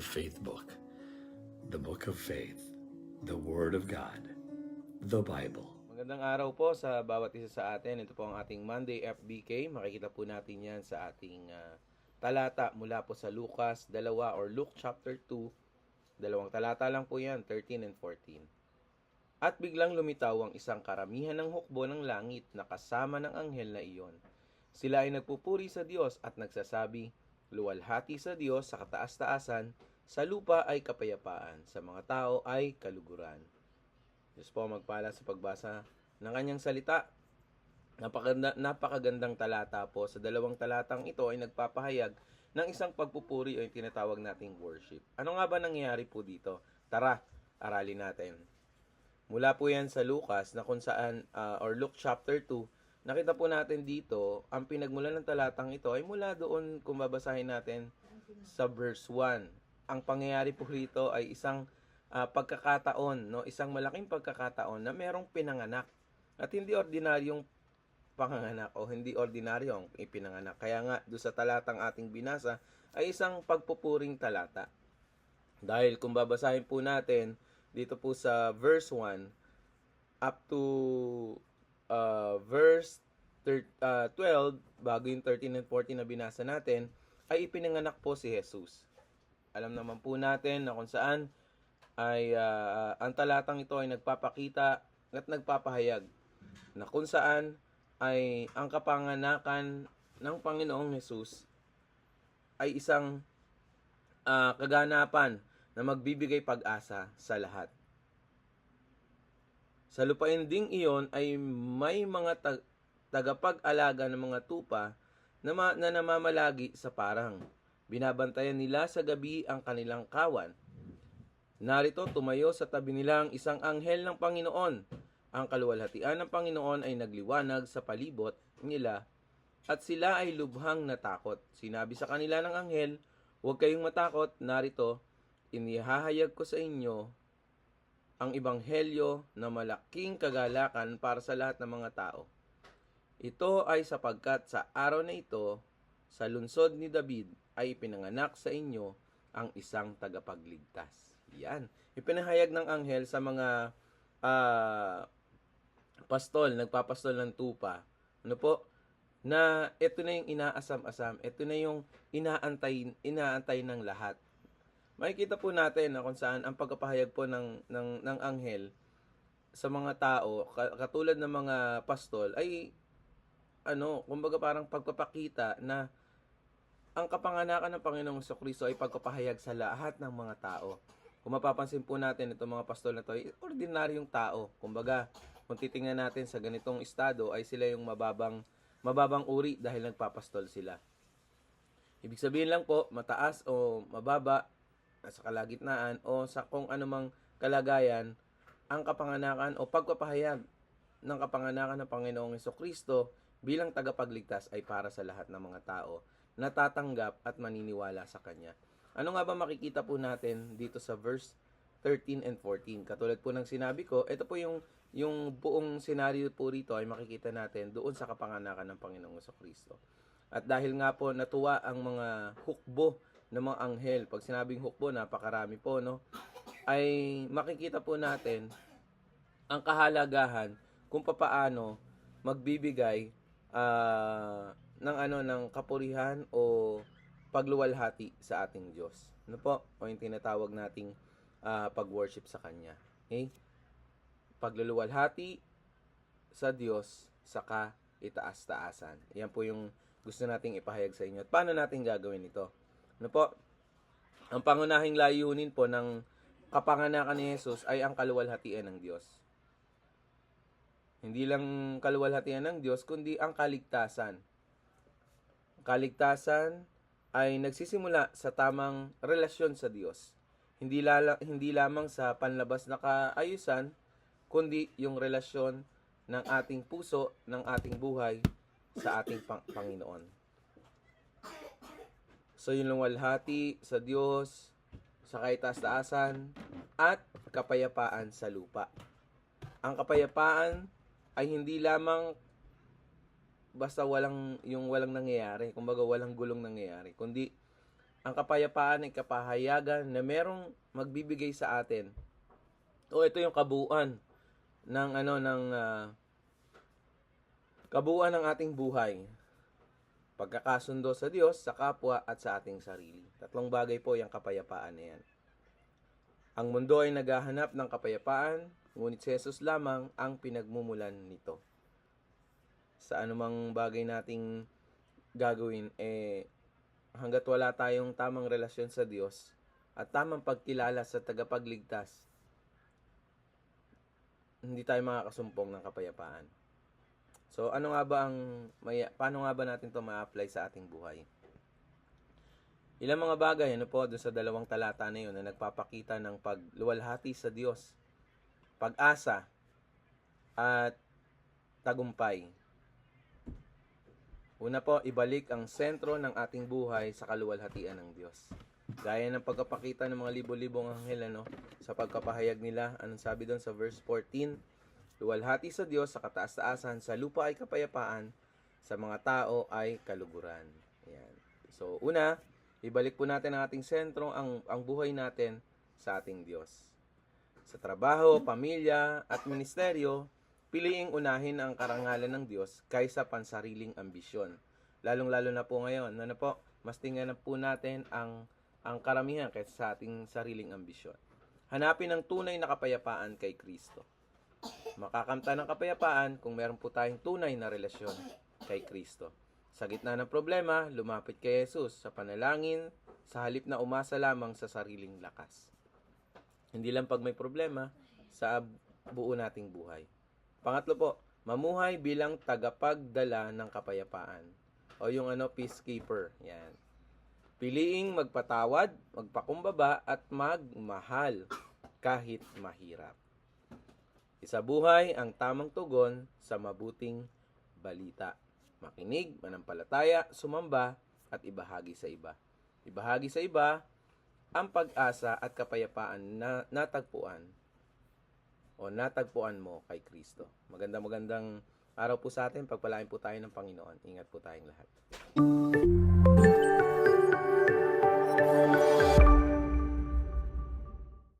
Faith Book, the Book of Faith, the Word of God, the Bible. Magandang araw po sa bawat isa sa atin. Ito po ang ating Monday FBK. Makikita po natin yan sa ating talata mula po sa Lucas 2 or Luke chapter 2. Dalawang talata lang po yan, 13 and 14. At biglang lumitaw ang isang karamihan ng hukbo ng langit na kasama ng anghel na iyon. Sila ay nagpupuri sa Diyos at nagsasabi, luwalhati sa Diyos sa kataas-taasan, sa lupa ay kapayapaan, sa mga tao ay kaluguran. Diyos po magpala sa pagbasa ng kanyang salita. Napakagandang talata po. Sa dalawang talatang ito ay nagpapahayag ng isang pagpupuri o yung tinatawag nating worship. Ano nga ba nangyayari po dito? Tara, aralin natin. Mula po yan sa Lucas na kung saan, or Luke chapter 2, nakita po natin dito, ang pinagmulan ng talatang ito ay mula doon kung babasahin natin sa verse 1. Ang pangyayari po rito ay isang pagkakataon, no? Isang malaking pagkakataon na merong pinanganak. At hindi ordinaryong panganganak o hindi ordinaryong ipinanganak. Kaya nga, doon sa talatang ating binasa ay isang pagpupuring talata. Dahil kung babasahin po natin dito po sa verse 1 up to verse 12, bago yung 13 and 14 na binasa natin, ay ipinanganak po si Jesus. Alam naman po natin na kung saan ay ang talatang ito ay nagpapakita at nagpapahayag na kung saan ay ang kapanganakan ng Panginoong Jesus ay isang kaganapan na magbibigay pag-asa sa lahat. Sa lupain ding iyon ay may mga tagapag-alaga ng mga tupa na namamalagi sa parang. Binabantayan nila sa gabi ang kanilang kawan. Narito tumayo sa tabi nila ang isang anghel ng Panginoon. Ang kaluwalhatian ng Panginoon ay nagliwanag sa palibot nila at sila ay lubhang natakot. Sinabi sa kanila ng anghel, huwag kayong matakot, narito, inihahayag ko sa inyo ang ebanghelyo na malaking kagalakan para sa lahat ng mga tao. Ito ay sapagkat sa araw na ito, sa lungsod ni David, ay ipinanganak sa inyo ang isang tagapagligtas. Yan. Ipinahayag ng anghel sa mga nagpapastol ng tupa. Ano po? Na ito na yung inaasam-asam. Ito na yung inaantay ng lahat. Makikita po natin na kung saan ang pagpapahayag po ng anghel sa mga tao, katulad ng mga pastol, ay kumbaga parang pagpapakita na ang kapanganakan ng Panginoong Jesucristo ay pagpapahayag sa lahat ng mga tao. Kung mapapansin po natin, itong mga pastol na ito ay ordinaryong tao. Kumbaga, kung titingnan natin sa ganitong estado, ay sila yung mababang uri dahil nagpapastol sila. Ibig sabihin lang po, mataas o mababa, sa kalagitnaan, o sa kung anumang kalagayan, ang kapanganakan o pagpapahayag ng kapanganakan ng Panginoong Jesucristo bilang tagapagligtas ay para sa lahat ng mga tao natatanggap at maniniwala sa Kanya. Ano nga ba makikita po natin dito sa verse 13 and 14? Katulad po ng sinabi ko, ito po yung buong senaryo po rito ay makikita natin doon sa kapanganakan ng Panginoong Jesucristo. At dahil nga po natuwa ang mga hukbo ng mga anghel, pag sinabing hukbo, napakarami po, no? Ay makikita po natin ang kahalagahan kung papaano magbibigay ng kapurihan o pagluwalhati sa ating Diyos. Ano po? O yung tinatawag nating pag-worship sa Kanya. Okay? Pagluluwalhati sa Diyos, saka itaas-taasan. Yan po yung gusto nating ipahayag sa inyo. At paano natin gagawin ito? Ano po? Ang pangunahing layunin po ng kapanganakan ni Jesus ay ang kaluwalhatian ng Diyos. Hindi lang kaluwalhatian ng Diyos, kundi ang kaligtasan. Kaligtasan ay nagsisimula sa tamang relasyon sa Diyos. Hindi lamang sa panlabas na kaayusan, kundi yung relasyon ng ating puso, ng ating buhay sa ating Panginoon. So yung luwalhati sa Diyos, sa kaitaas-taasan, at kapayapaan sa lupa. Ang kapayapaan ay hindi lamang basta walang nangyayari, kumbaga walang gulong nangyayari, kundi Ang kapayapaan ay kapahayagan na merong magbibigay sa atin. O ito yung kabuuan ng kabuuan ng ating buhay. Pagkakasundo sa Diyos, sa kapwa at sa ating sarili. Tatlong bagay po yung kapayapaan na yan. Ang mundo ay naghahanap ng kapayapaan, ngunit si Jesus lamang ang pinagmumulan nito. Sa anumang bagay nating gagawin, hanggat wala tayong tamang relasyon sa Diyos at tamang pagkilala sa tagapagligtas, hindi tayo makakasumpong ng kapayapaan. So, paano nga ba natin ito ma-apply sa ating buhay? Ilang mga bagay, doon sa 2 talata na yun, na nagpapakita ng pagluwalhati sa Diyos, pag-asa, at tagumpay. Una po, ibalik ang sentro ng ating buhay sa kaluwalhatian ng Diyos. Gaya ng pagkapakita ng mga libo-libong anghel, sa pagkapahayag nila, anong sabi doon sa verse 14, luwalhati sa Diyos sa kataas-taasan, sa lupa ay kapayapaan, sa mga tao ay kaluguran. Ayan. So, una, ibalik po natin ang ating sentro, ang buhay natin sa ating Diyos. Sa trabaho, pamilya, at ministeryo, piliing unahin ang karangalan ng Diyos kaysa pansariling ambisyon. Lalong-lalo na po ngayon, mas tingnan na po natin ang karamihan kaysa sa ating sariling ambisyon. Hanapin ang tunay na kapayapaan kay Kristo. Makakamtan ng kapayapaan kung meron po tayong tunay na relasyon kay Kristo. Sa gitna ng problema, lumapit kay Jesus sa panalangin, sa halip na umasa lamang sa sariling lakas. Hindi lang pag may problema, sa buo nating buhay. Pangatlo po, mamuhay bilang tagapagdala ng kapayapaan. O yung peacekeeper. Yan. Piliing magpatawad, magpakumbaba, at magmahal kahit mahirap. Isabuhay ang tamang tugon sa mabuting balita. Makinig, manampalataya, sumamba, at ibahagi sa iba. Ibahagi sa iba ang pag-asa at kapayapaan na natagpuan mo kay Kristo. Magandang araw po sa atin. Pagpalain po tayo ng Panginoon. Ingat po tayong lahat.